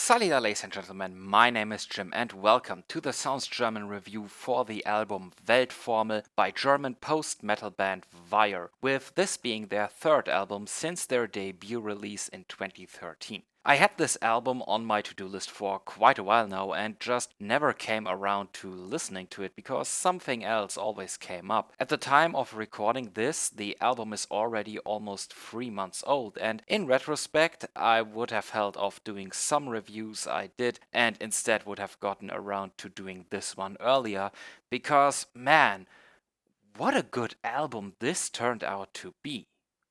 Salida, ladies and gentlemen, my name is Jim and welcome to the Sounds German review for the album Weltformel by German post-metal band Vyre, with this being their third album since their debut release in 2013. I had this album on my to-do list for quite a while now and just never came around to listening to it because something else always came up. At the time of recording this, the album is already almost 3 months old, and in retrospect, I would have held off doing some reviews I did and instead would have gotten around to doing this one earlier because, man, what a good album this turned out to be.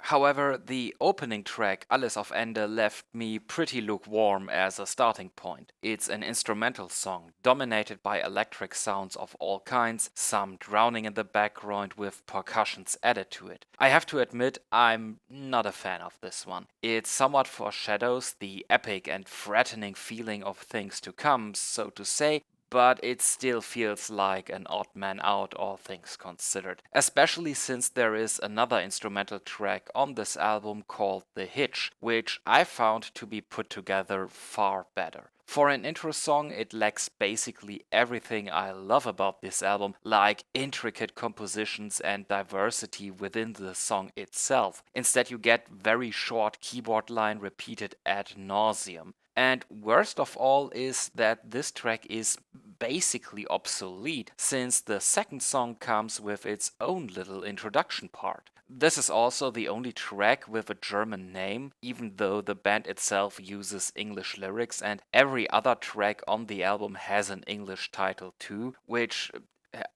However, the opening track, Alles auf Ende, left me pretty lukewarm as a starting point. It's an instrumental song, dominated by electric sounds of all kinds, some drowning in the background with percussions added to it. I have to admit, I'm not a fan of this one. It somewhat foreshadows the epic and threatening feeling of things to come, so to say, but it still feels like an odd man out, all things considered. Especially since there is another instrumental track on this album called The Hitch, which I found to be put together far better. For an intro song, it lacks basically everything I love about this album, like intricate compositions and diversity within the song itself. Instead, you get very short keyboard line repeated ad nauseum. And worst of all is that this track is basically obsolete, since the second song comes with its own little introduction part. This is also the only track with a German name, even though the band itself uses English lyrics and every other track on the album has an English title too, which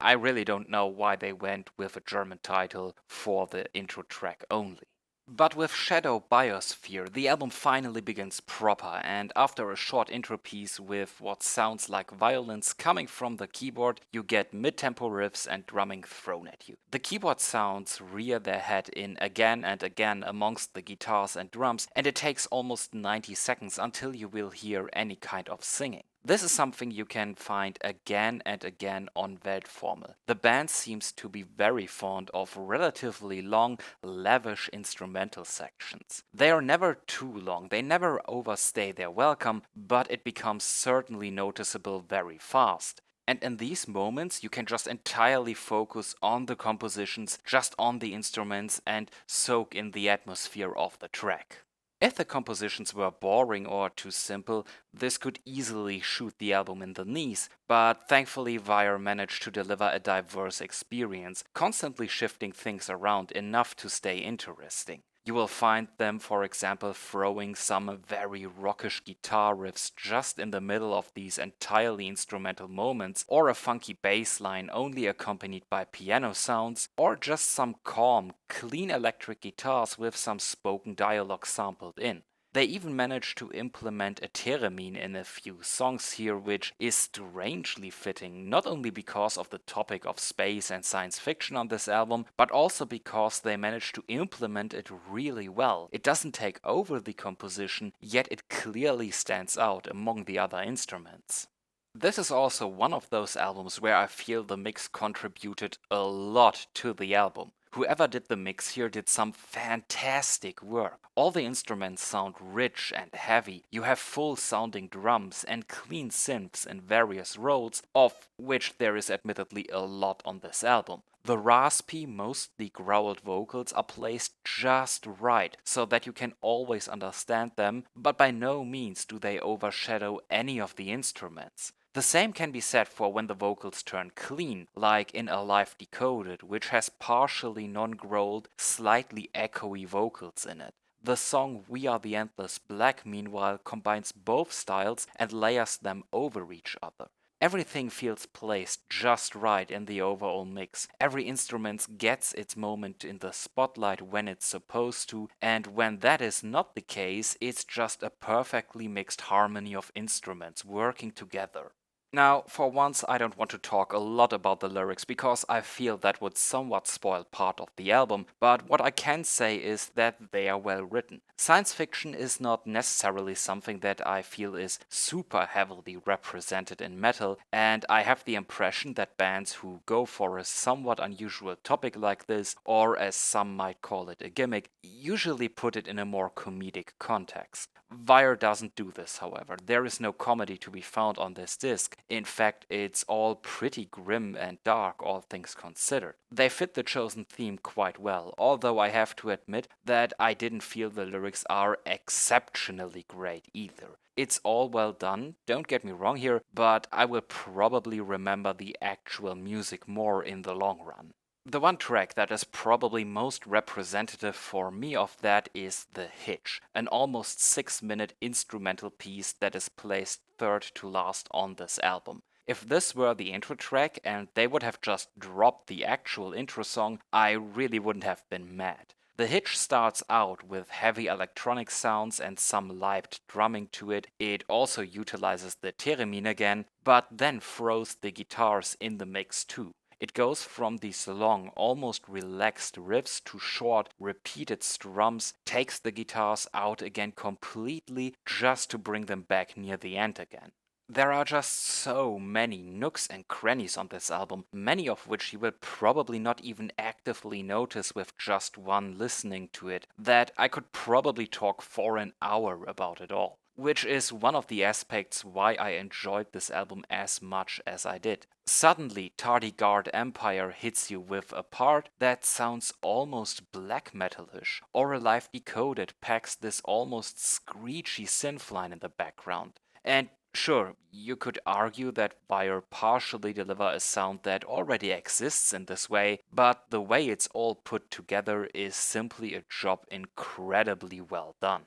I really don't know why they went with a German title for the intro track only. But with Shadow Biosphere, the album finally begins proper, and after a short intro piece with what sounds like violins coming from the keyboard, you get mid-tempo riffs and drumming thrown at you. The keyboard sounds rear their head in again and again amongst the guitars and drums, and it takes almost 90 seconds until you will hear any kind of singing. This is something you can find again and again on Weltformel. The band seems to be very fond of relatively long, lavish instrumental sections. They are never too long, they never overstay their welcome, but it becomes certainly noticeable very fast. And in these moments, you can just entirely focus on the compositions, just on the instruments, and soak in the atmosphere of the track. If the compositions were boring or too simple, this could easily shoot the album in the knees, but thankfully Vyre managed to deliver a diverse experience, constantly shifting things around enough to stay interesting. You will find them, for example, throwing some very rockish guitar riffs just in the middle of these entirely instrumental moments, or a funky bass line only accompanied by piano sounds, or just some calm, clean electric guitars with some spoken dialogue sampled in. They even managed to implement a theremin in a few songs here, which is strangely fitting, not only because of the topic of space and science fiction on this album, but also because they managed to implement it really well. It doesn't take over the composition, yet it clearly stands out among the other instruments. This is also one of those albums where I feel the mix contributed a lot to the album. Whoever did the mix here did some fantastic work. All the instruments sound rich and heavy. You have full sounding drums and clean synths in various roles, of which there is admittedly a lot on this album. The raspy, mostly growled vocals are placed just right, so that you can always understand them, but by no means do they overshadow any of the instruments. The same can be said for when the vocals turn clean, like in Alive Decoded, which has partially non-growled, slightly echoey vocals in it. The song We Are the Endless Black, meanwhile, combines both styles and layers them over each other. Everything feels placed just right in the overall mix. Every instrument gets its moment in the spotlight when it's supposed to, and when that is not the case, it's just a perfectly mixed harmony of instruments working together. Now, for once, I don't want to talk a lot about the lyrics because I feel that would somewhat spoil part of the album, but what I can say is that they are well written. Science fiction is not necessarily something that I feel is super heavily represented in metal, and I have the impression that bands who go for a somewhat unusual topic like this, or as some might call it a gimmick, usually put it in a more comedic context. Vyre doesn't do this, however. There is no comedy to be found on this disc. In fact, it's all pretty grim and dark, all things considered. They fit the chosen theme quite well, although I have to admit that I didn't feel the lyrics are exceptionally great either. It's all well done, don't get me wrong here, but I will probably remember the actual music more in the long run. The one track that is probably most representative for me of that is The Hitch, an almost 6-minute instrumental piece that is placed third to last on this album. If this were the intro track and they would have just dropped the actual intro song, I really wouldn't have been mad. The Hitch starts out with heavy electronic sounds and some light drumming to it. It also utilizes the theremin again, but then throws the guitars in the mix too. It goes from these long, almost relaxed riffs to short, repeated strums, takes the guitars out again completely just to bring them back near the end again. There are just so many nooks and crannies on this album, many of which you will probably not even actively notice with just one listening to it, that I could probably talk for an hour about it all. Which is one of the aspects why I enjoyed this album as much as I did. Suddenly, Tardigrade Empire hits you with a part that sounds almost black metalish, or Alive Decoded packs this almost screechy synth line in the background. And sure, you could argue that Vyre partially deliver a sound that already exists in this way, but the way it's all put together is simply a job incredibly well done.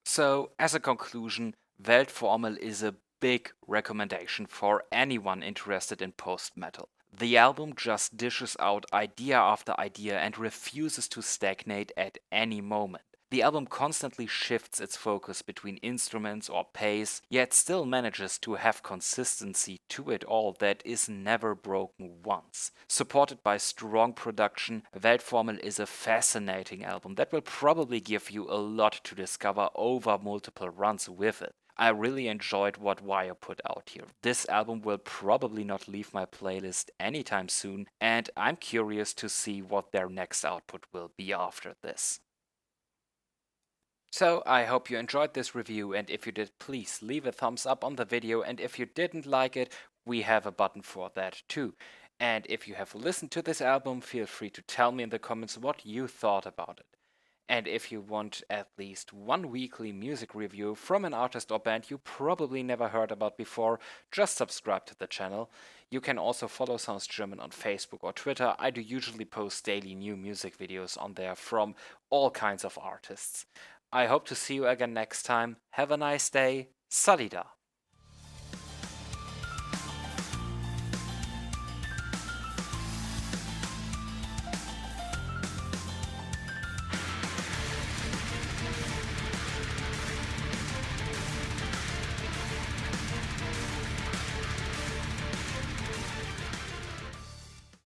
So, as a conclusion, Weltformel is a big recommendation for anyone interested in post-metal. The album just dishes out idea after idea and refuses to stagnate at any moment. The album constantly shifts its focus between instruments or pace, yet still manages to have consistency to it all that is never broken once. Supported by strong production, Weltformel is a fascinating album that will probably give you a lot to discover over multiple runs with it. I really enjoyed what Wyre put out here. This album will probably not leave my playlist anytime soon, and I'm curious to see what their next output will be after this. So, I hope you enjoyed this review, and if you did, please leave a thumbs up on the video, and if you didn't like it, we have a button for that too. And if you have listened to this album, feel free to tell me in the comments what you thought about it. And if you want at least one weekly music review from an artist or band you probably never heard about before, just subscribe to the channel. You can also follow Sounds German on Facebook or Twitter. I do usually post daily new music videos on there from all kinds of artists. I hope to see you again next time. Have a nice day. Salida.